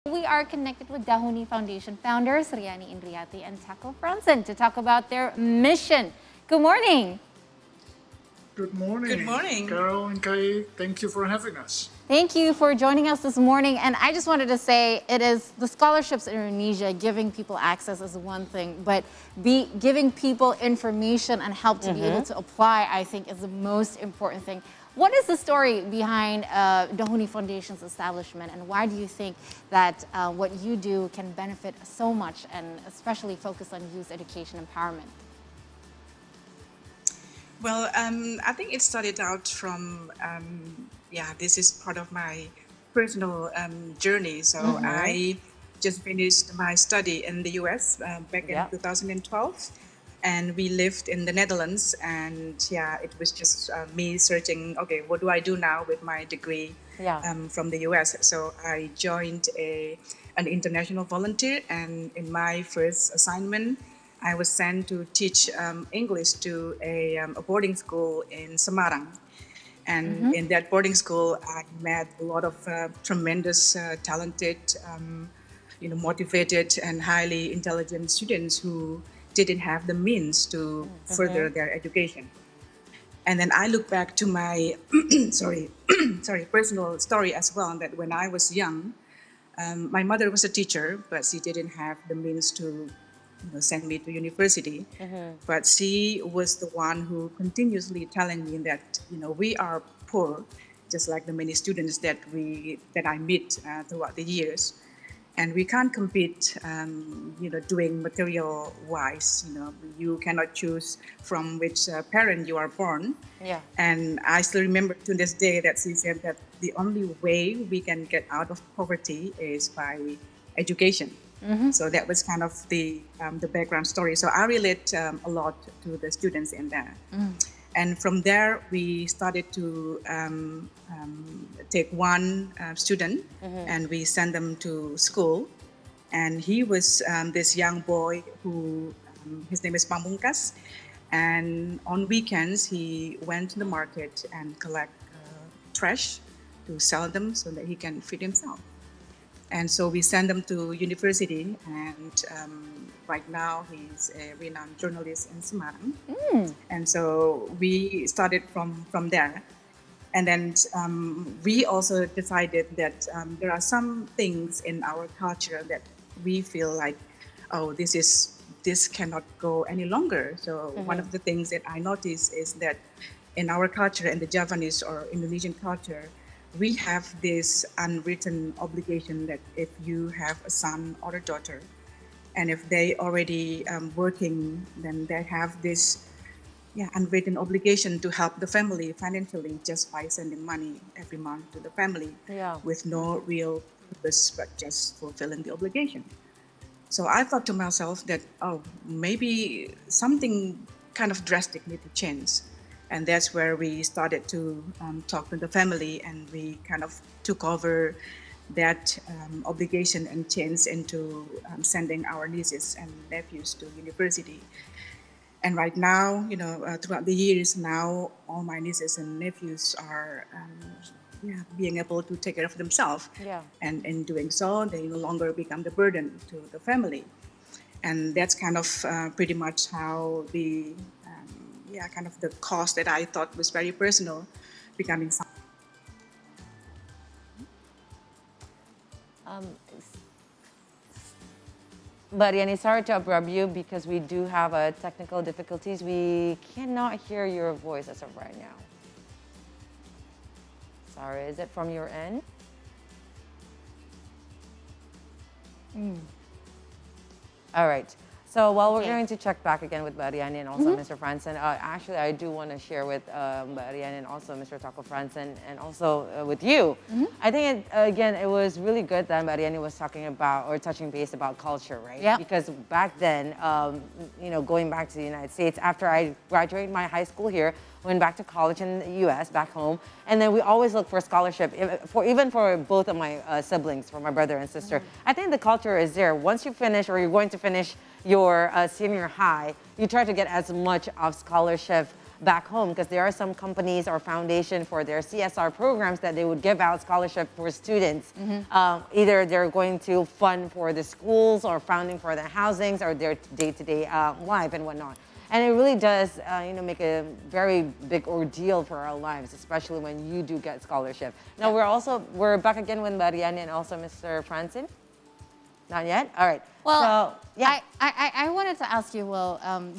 We are connected with Dahuni Foundation founders Riyani Indriyati and Franssen to talk about their mission. Good morning. Good morning. Good morning. Carol and Kai, thank you for having us. Thank you for joining us this morning. And I just wanted to say it is the scholarships in Indonesia, giving people access is one thing, but giving people information and help to be able to apply, I think, is the most important thing. What is the story behind Dahuni Foundation's establishment, and why do you think that what you do can benefit so much, and especially focus on youth education empowerment? Well, I think it started out from, this is part of my personal journey. So I just finished my study in the US back in 2012. And we lived in the Netherlands, and it was just me searching, okay, what do I do now with my degree from the US? So I joined an international volunteer, and in my first assignment, I was sent to teach English to a boarding school in Semarang. And in that boarding school, I met a lot of tremendous, talented, motivated and highly intelligent students who didn't have the means to further their education. And then I look back to my personal story as well, that when I was young, my mother was a teacher, but she didn't have the means to send me to university. But she was the one who continuously telling me that, we are poor, just like the many students that I meet throughout the years. And we can't compete, doing material wise. You cannot choose from which parent you are born. Yeah. And I still remember to this day that she said that the only way we can get out of poverty is by education. So that was kind of the background story. So I relate a lot to the students in there. And from there, we started to take one student and we sent them to school. And he was this young boy who, his name is Pamungkas. And on weekends, he went to the market and collect trash to sell them so that he can feed himself. And so we sent them to university, and right now he's a renowned journalist in Semarang. And so we started from there. And then we also decided that there are some things in our culture that we feel like, oh, this cannot go any longer. So one of the things that I noticed is that in our culture, in the Javanese or Indonesian culture, we have this unwritten obligation that if you have a son or a daughter, and if they already working, then they have this unwritten obligation to help the family financially just by sending money every month to the family with no real purpose, but just fulfilling the obligation. So I thought to myself that, oh, maybe something kind of drastic need to change. And that's where we started to talk to the family, and we kind of took over that obligation and changed into sending our nieces and nephews to university. And right now, throughout the years now, all my nieces and nephews are being able to take care of themselves. And in doing so, they no longer become the burden to the family. And that's kind of pretty much how the kind of the cause that I thought was very personal becoming something. But Riyani, sorry to interrupt you because we do have technical difficulties. We cannot hear your voice as of right now. Sorry, is it from your end? All right. So while we're going to check back again with Riyani and also Mr. Franssen, actually I do want to share with Riyani and also Mr. Franssen and also with you. I think it was really good that Riyani was talking about or touching base about culture, right? Yeah. Because back then, going back to the United States, after I graduated my high school here, went back to college in the US, back home, and then we always look for scholarship, even for both of my siblings, for my brother and sister. I think the culture is there. Once you finish or you're going to finish your senior high, you try to get as much of scholarship back home, because there are some companies or foundation for their CSR programs that they would give out scholarship for students. Either they're going to fund for the schools or funding for their housings or their day-to-day life and whatnot. And it really does, make a very big ordeal for our lives, especially when you do get scholarship. Now we're back again with Riyani and also Mr. Franssen. Not yet? All right. Well, so, yeah. I wanted to ask you,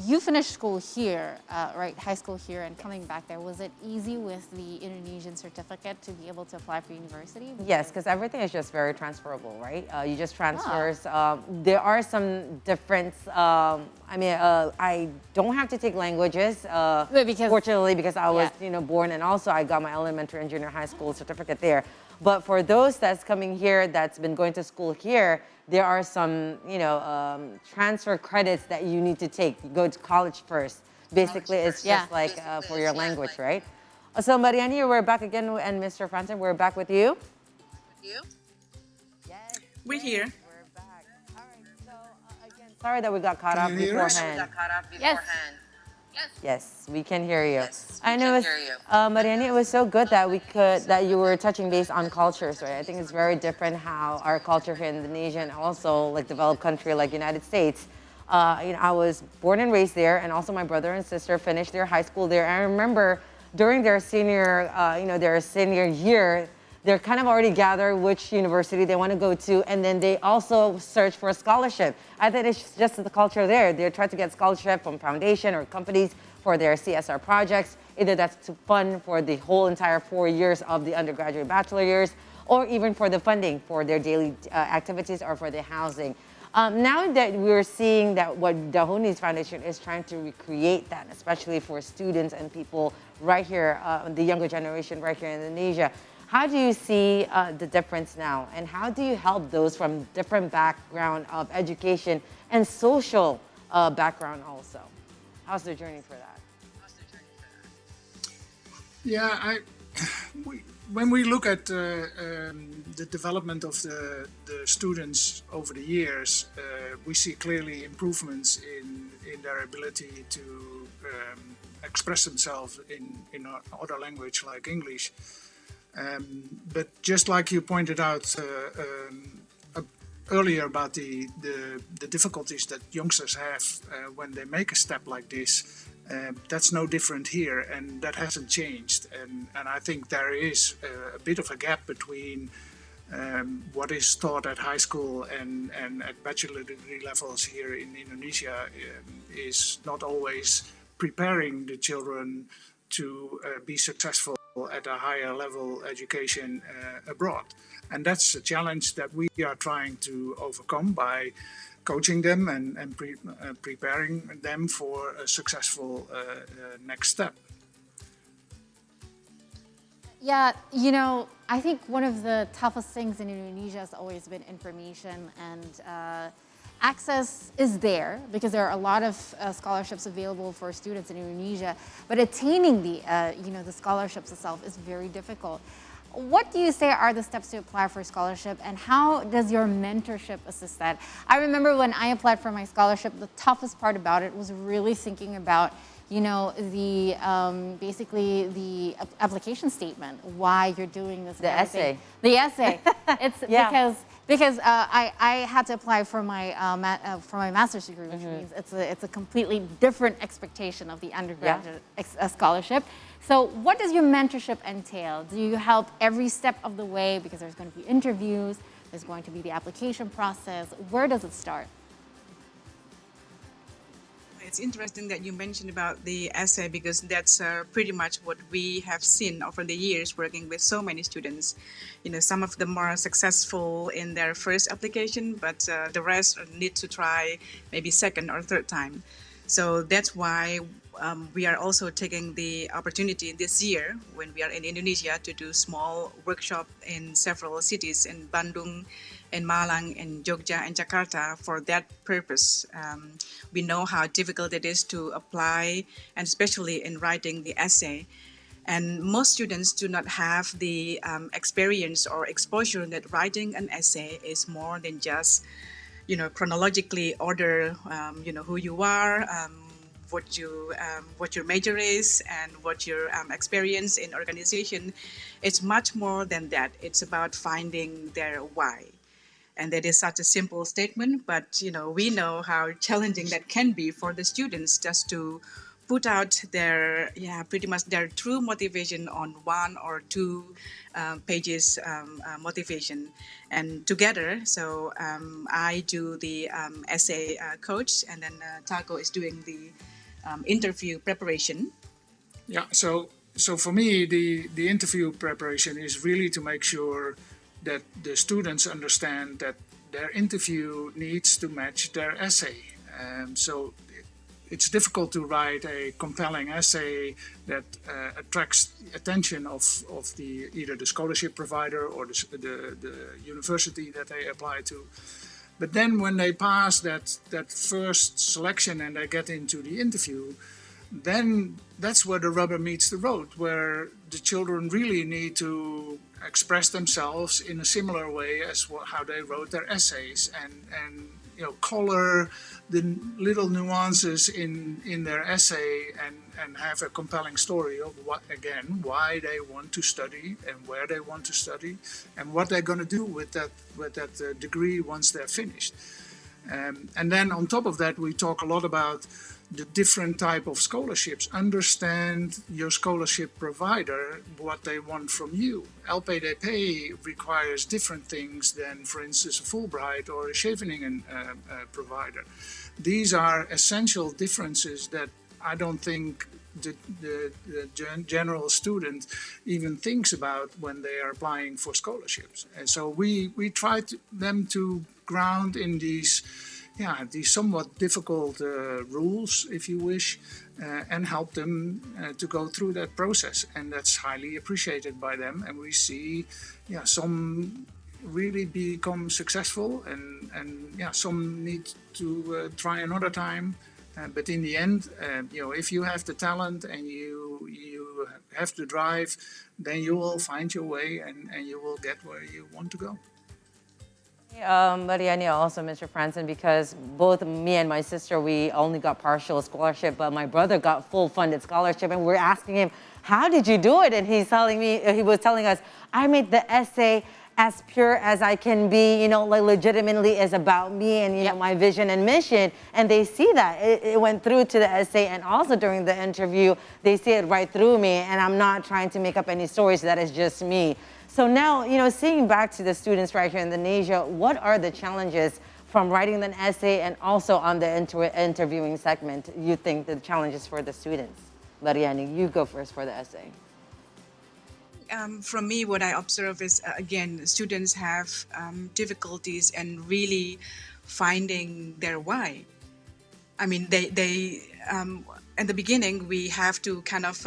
you finished school here, right, high school here, and coming back there, was it easy with the Indonesian certificate to be able to apply for university? Yes, because everything is just very transferable, right? You just transfers. There are some difference. I don't have to take languages, fortunately, because I was, born, and also I got my elementary and junior high school certificate there. But for those that's coming here, that's been going to school here, there are some, transfer credits that you need to take. You go to college first. Basically, it's just like for your language, right? So, Riyani, we're back again, and Mr. Franssen, we're back with you. Yes, we're here. We're back. All right. So, again, sorry that we got caught up beforehand. Yes. Yes, we can hear you. I know, Riyani, it was so good that you were touching base on cultures, right? I think it's very different how our culture here in Indonesia and also like developed country like United States. I was born and raised there, and also my brother and sister finished their high school there. I remember during their senior year, they're kind of already gathered which university they want to go to, and then they also search for a scholarship. I think it's just the culture there. They try to get scholarship from foundation or companies for their CSR projects. Either that's to fund for the whole entire 4 years of the undergraduate bachelor years, or even for the funding for their daily activities or for their housing. Now that we're seeing that what Dahuni's foundation is trying to recreate that, especially for students and people right here, the younger generation right here in Indonesia, how do you see the difference now? And how do you help those from different background of education and social background also? How's the journey for that? Yeah, when we look at the development of the students over the years, we see clearly improvements in their ability to express themselves in other language like English. But just like you pointed out earlier about the difficulties that youngsters have when they make a step like this, that's no different here, and that hasn't changed. And I think there is a bit of a gap between what is taught at high school and at bachelor degree levels here in Indonesia is not always preparing the children to be successful at a higher level education abroad. And that's a challenge that we are trying to overcome by coaching them and preparing them for a successful next step. Yeah, I think one of the toughest things in Indonesia has always been information, and access is there because there are a lot of scholarships available for students in Indonesia, but attaining the scholarships itself is very difficult. What do you say are the steps to apply for a scholarship, and how does your mentorship assist that? I remember when I applied for my scholarship, the toughest part about it was really thinking about basically the application statement, why you're doing this. The essay. The essay. It's because I had to apply for my master's degree, which means it's a completely different expectation of the undergraduate scholarship. So what does your mentorship entail? Do you help every step of the way, because there's going to be interviews, there's going to be the application process? Where does it start? It's interesting that you mentioned about the essay, because that's pretty much what we have seen over the years working with so many students. Some of them are successful in their first application, but the rest need to try maybe second or third time. So that's why we are also taking the opportunity this year when we are in Indonesia to do small workshop in several cities in Bandung, in Malang, in Jogja, and Jakarta for that purpose. We know how difficult it is to apply, and especially in writing the essay. And most students do not have the experience or exposure that writing an essay is more than just, chronologically order, who you are, what your major is and what your experience in organization. It's much more than that. It's about finding their why. And that is such a simple statement, but we know how challenging that can be for the students just to put out their pretty much their true motivation on one or two pages motivation, and together. So I do the essay coach, and then Taco is doing the interview preparation. Yeah, so for me, the interview preparation is really to make sure that the students understand that their interview needs to match their essay. So it's difficult to write a compelling essay that attracts attention of the either the scholarship provider or the university that they apply to. But then when they pass that first selection and they get into the interview, then that's where the rubber meets the road, where the children really need to express themselves in a similar way as how they wrote their essays, and color the little nuances in their essay, and have a compelling story of why they want to study and where they want to study and what they're going to do with that degree once they're finished. And then on top of that, we talk a lot about the different type of scholarships. Understand your scholarship provider, what they want from you. LPDP requires different things than, for instance, a Fulbright or a Scheveningen provider. These are essential differences that I don't think the general student even thinks about when they are applying for scholarships. And so we try them to ground in these somewhat difficult rules, if you wish, and help them to go through that process. And that's highly appreciated by them. And we see, some really become successful, and some need to try another time. But in the end, if you have the talent and you have the drive, then you will find your way, and you will get where you want to go. Riyani, also Mr. Franssen, because both me and my sister, we only got partial scholarship, but my brother got full funded scholarship, and we're asking him, how did you do it? And he was telling us, I made the essay as pure as I can be, like legitimately is about me and, my vision and mission. And they see that. It went through to the essay, and also during the interview, they see it right through me, and I'm not trying to make up any stories. That is just me. So now, seeing back to the students right here in Indonesia, what are the challenges from writing an essay and also on the interviewing segment, you think the challenges for the students? Riyani, you go first for the essay. From me, what I observe is, again, students have difficulties in really finding their why. I mean, they in the beginning, we have to kind of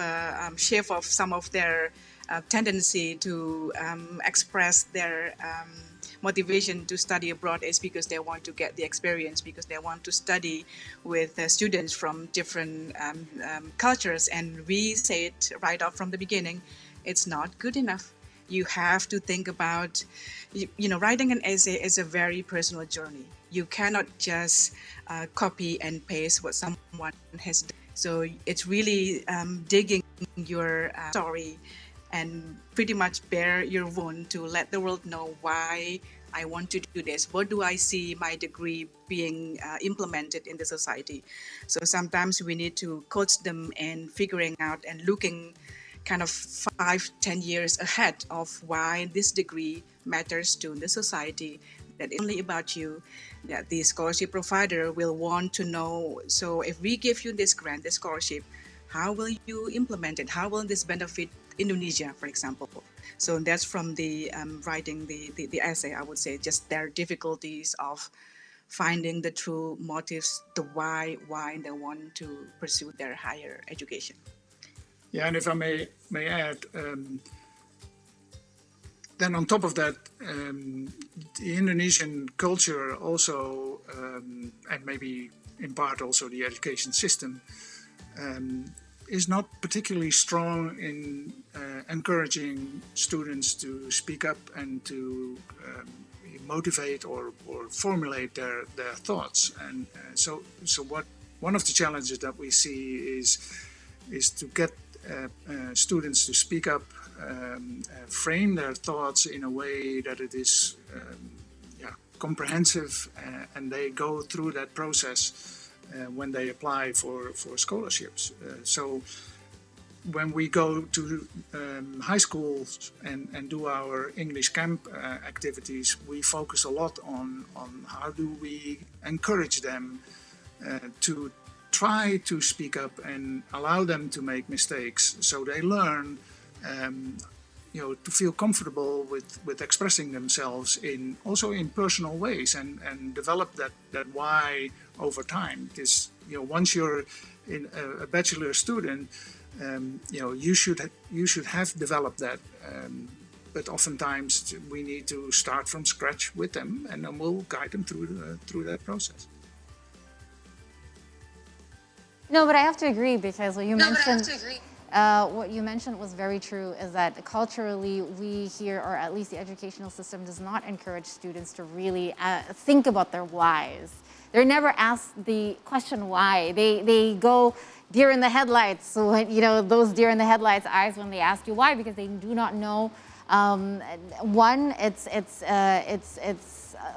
shave off some of their tendency to express their motivation to study abroad is because they want to get the experience, because they want to study with students from different cultures. And we say it right off from the beginning, it's not good enough. You have to think about, writing an essay is a very personal journey. You cannot just copy and paste what someone has done. So it's really digging your story and pretty much bare your wound to let the world know why I want to do this. What do I see my degree being implemented in the society? So sometimes we need to coach them in figuring out and looking kind of 5-10 years ahead of why this degree matters to the society, that it's only about you, that the scholarship provider will want to know. So if we give you this grant, this scholarship, how will you implement it? How will this benefit Indonesia, for example? So that's from the writing the essay, I would say, just their difficulties of finding the true motives, the why they want to pursue their higher education. Yeah, and if I may add, then on top of that, the Indonesian culture also, and maybe in part also the education system, is not particularly strong in encouraging students to speak up and to motivate or formulate their thoughts. And so what one of the challenges that we see is to get students to speak up, frame their thoughts in a way that it is comprehensive, and they go through that process when they apply for scholarships. So when we go to high schools and do our English camp activities, we focus a lot on how do we encourage them to try to speak up and allow them to make mistakes, so they learn to feel comfortable with expressing themselves also in personal ways, and develop that why over time. Because once you're a bachelor student, you should have developed that, but oftentimes we need to start from scratch with them, and then we'll guide them through that process. No, but I have to agree, because what you mentioned was very true, is that culturally we here, or at least the educational system, does not encourage students to really think about their whys. They're never asked the question why. They go deer in the headlights. So those deer in the headlights eyes when they ask you why, because they do not know. One, it's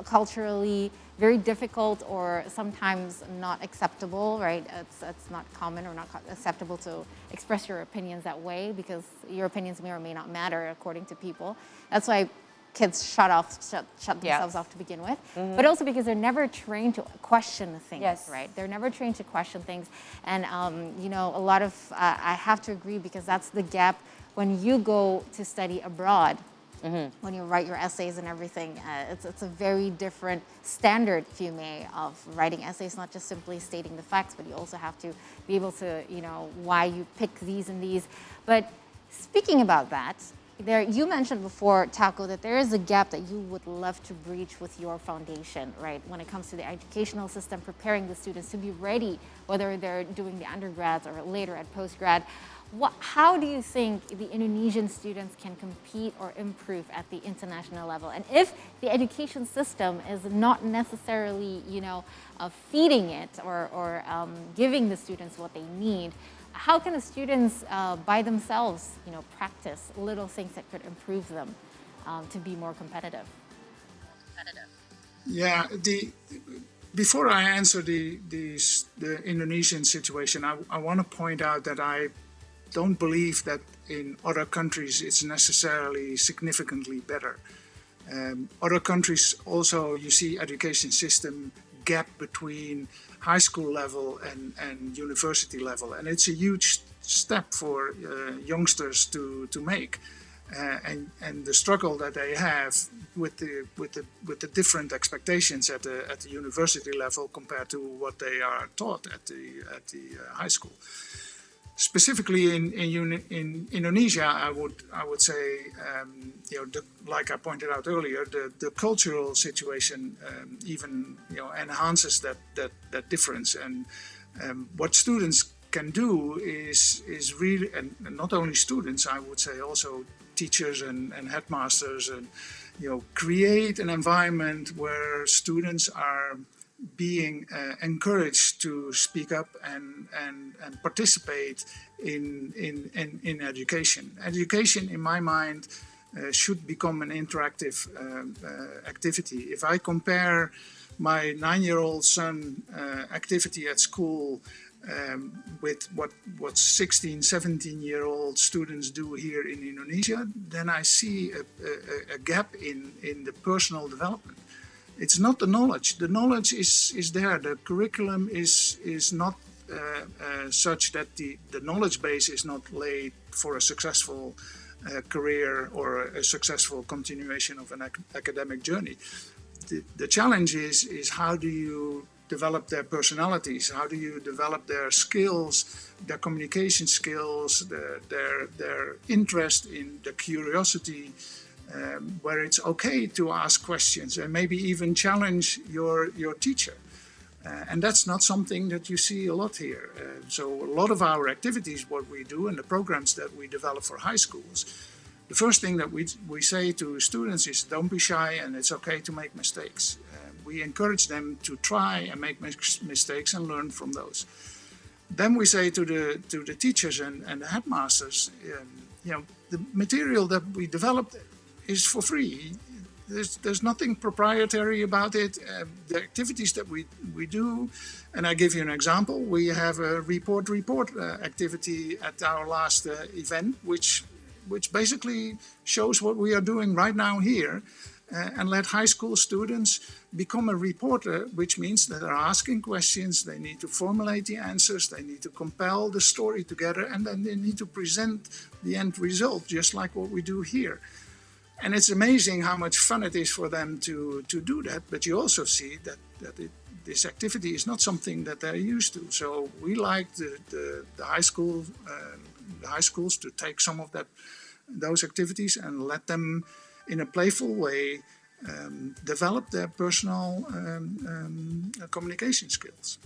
culturally very difficult, or sometimes not acceptable, right? It's not common or not acceptable to express your opinions that way, because your opinions may or may not matter according to people. That's why kids shut themselves off to begin with, but also because they're never trained to question things, right? They're never trained to question things, and a lot of I have to agree, because that's the gap when you go to study abroad. When you write your essays and everything, it's a very different standard, if you may, of writing essays, not just simply stating the facts, but you also have to be able to, why you pick these and these. But speaking about that, you mentioned before, Taco, that there is a gap that you would love to breach with your foundation, right? When it comes to the educational system, preparing the students to be ready, whether they're doing the undergrads or later at postgrad. How do you think the Indonesian students can compete or improve at the international level? And if the education system is not necessarily, feeding it or giving the students what they need, how can the students by themselves, practice little things that could improve them to be more competitive? Yeah, before I answer the Indonesian situation, I want to point out that I don't believe that in other countries it's necessarily significantly better. Other countries also, you see education system gap between high school level and university level, and it's a huge step for youngsters to make, and the struggle that they have with the different expectations at the university level compared to what they are taught at the high school. Specifically in Indonesia, I would say, like I pointed out earlier, the cultural situation even enhances that difference. And what students can do is really, and not only students, I would say also teachers and headmasters, and create an environment where students are being encouraged to speak up and participate in education. Education, in my mind, should become an interactive activity. If I compare my 9-year-old son activity at school with what 16, 17-year-old students do here in Indonesia, then I see a gap in the personal development. It's not the knowledge. The knowledge is there. The curriculum is not such that the knowledge base is not laid for a successful career or a successful continuation of an academic journey. The challenge is how do you develop their personalities? How do you develop their skills, their communication skills, their interest in the curiosity, where it's okay to ask questions and maybe even challenge your teacher. And that's not something that you see a lot here. So a lot of our activities, what we do, and the programs that we develop for high schools, the first thing that we say to students is don't be shy, and it's okay to make mistakes. We encourage them to try and make mistakes and learn from those. Then we say to the teachers and the headmasters, the material that we developed is for free. There's nothing proprietary about it. The activities that we do, and I give you an example. We have a report activity at our last event, which basically shows what we are doing right now here, and let high school students become a reporter, which means that they're asking questions, they need to formulate the answers, they need to compile the story together, and then they need to present the end result, just like what we do here. And it's amazing how much fun it is for them to do that, but you also see that this activity is not something that they're used to. So we like the high schools to take some of those activities and let them, in a playful way, develop their personal communication skills.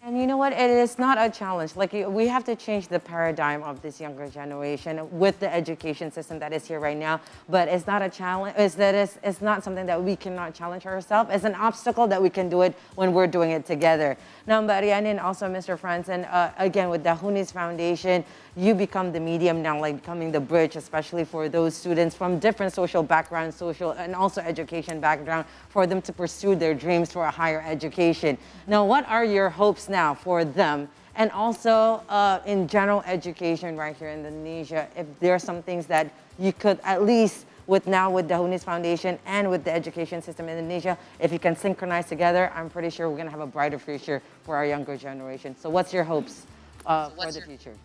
And you know what? It is not a challenge. Like, we have to change the paradigm of this younger generation with the education system that is here right now. But it's not a challenge. It's not something that we cannot challenge ourselves. It's an obstacle that we can do it when we're doing it together. Now, Mbak Riyani and also Mr. Franssen, again, with Dahuni's foundation, you become the medium now, like becoming the bridge, especially for those students from different social backgrounds, social and also education background, for them to pursue their dreams for a higher education. Now, what are your hopes now for them? And also in general education right here in Indonesia, if there are some things that you could at least with Dahuni's foundation and with the education system in Indonesia, if you can synchronize together, I'm pretty sure we're going to have a brighter future for our younger generation. So what's your hopes for the future?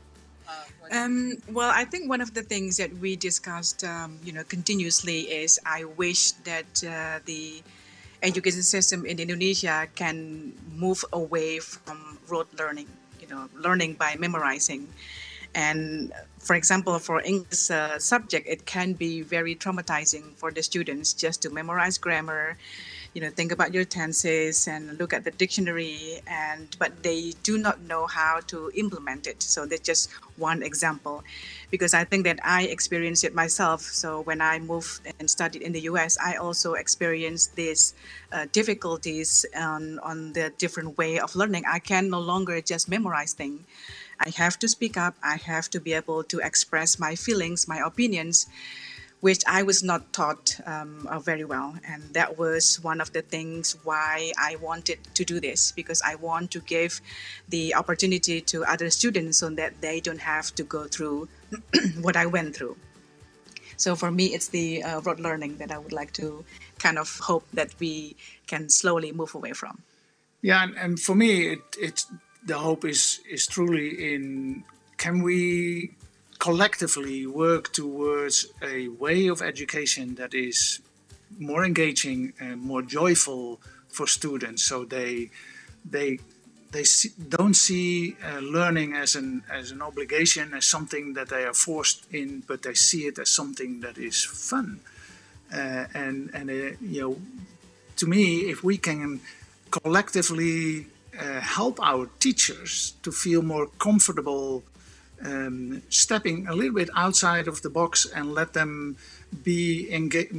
Well, I think one of the things that we discussed, continuously is I wish that the education system in Indonesia can move away from rote learning, learning by memorizing. And for example, for English subject, it can be very traumatizing for the students just to memorize grammar, think about your tenses and look at the dictionary, but they do not know how to implement it. So that's just one example, because I think that I experienced it myself. So when I moved and studied in the US, I also experienced these difficulties on the different way of learning. I can no longer just memorize things. I have to speak up. I have to be able to express my feelings, my opinions, which I was not taught very well. And that was one of the things why I wanted to do this, because I want to give the opportunity to other students so that they don't have to go through what I went through. So for me, it's the rote learning that I would like to kind of hope that we can slowly move away from. Yeah, and for me, the hope is truly in, can we collectively work towards a way of education that is more engaging and more joyful for students, so they don't see learning as an obligation, as something that they are forced in, but they see it as something that is fun. To me, if we can collectively help our teachers to feel more comfortable stepping a little bit outside of the box and let them be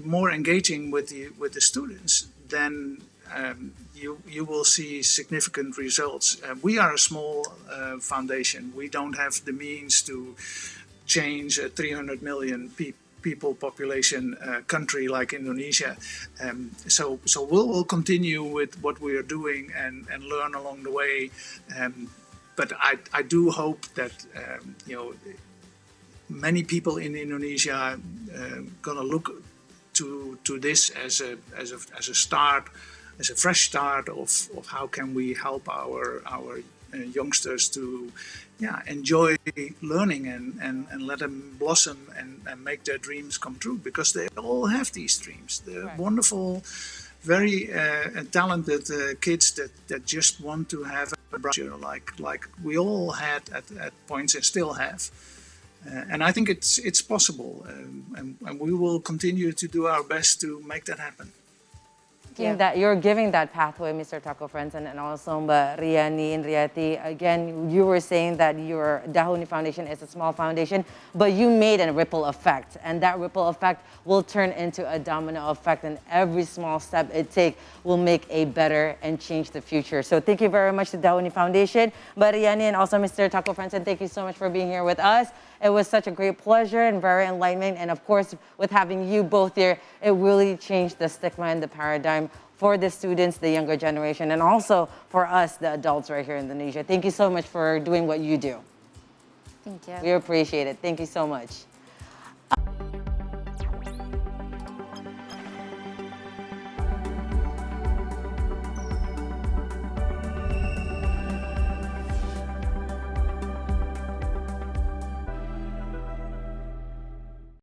more engaging with the students, then you will see significant results. We are a small foundation. We don't have the means to change a 300 million people population country like Indonesia. So we'll continue with what we are doing and learn along the way. But I do hope that many people in Indonesia gonna look to this as a start, as a fresh start of how can we help our youngsters to enjoy learning and let them blossom and make their dreams come true, because they all have these dreams. They're right. Wonderful, very talented kids that just want to have a bright future, like we all had at points and still have. And I think it's possible, and we will continue to do our best to make that happen. you. that you're giving that pathway, Mr. Taco Franssen, and also Mbak Riyani Indriyati. Again, you were saying that your Dahuni Foundation is a small foundation, but you made a ripple effect, and that ripple effect will turn into a domino effect, and every small step it takes will make a better and change the future. So thank you very much to Dahuni Foundation, Mbak Riyani, and also Mr. Taco Franssen. Thank you so much for being here with us. It was such a great pleasure and very enlightening. And of course, with having you both here, it really changed the stigma and the paradigm for the students, the younger generation, and also for us, the adults right here in Indonesia. Thank you so much for doing what you do. Thank you. We appreciate it. Thank you so much.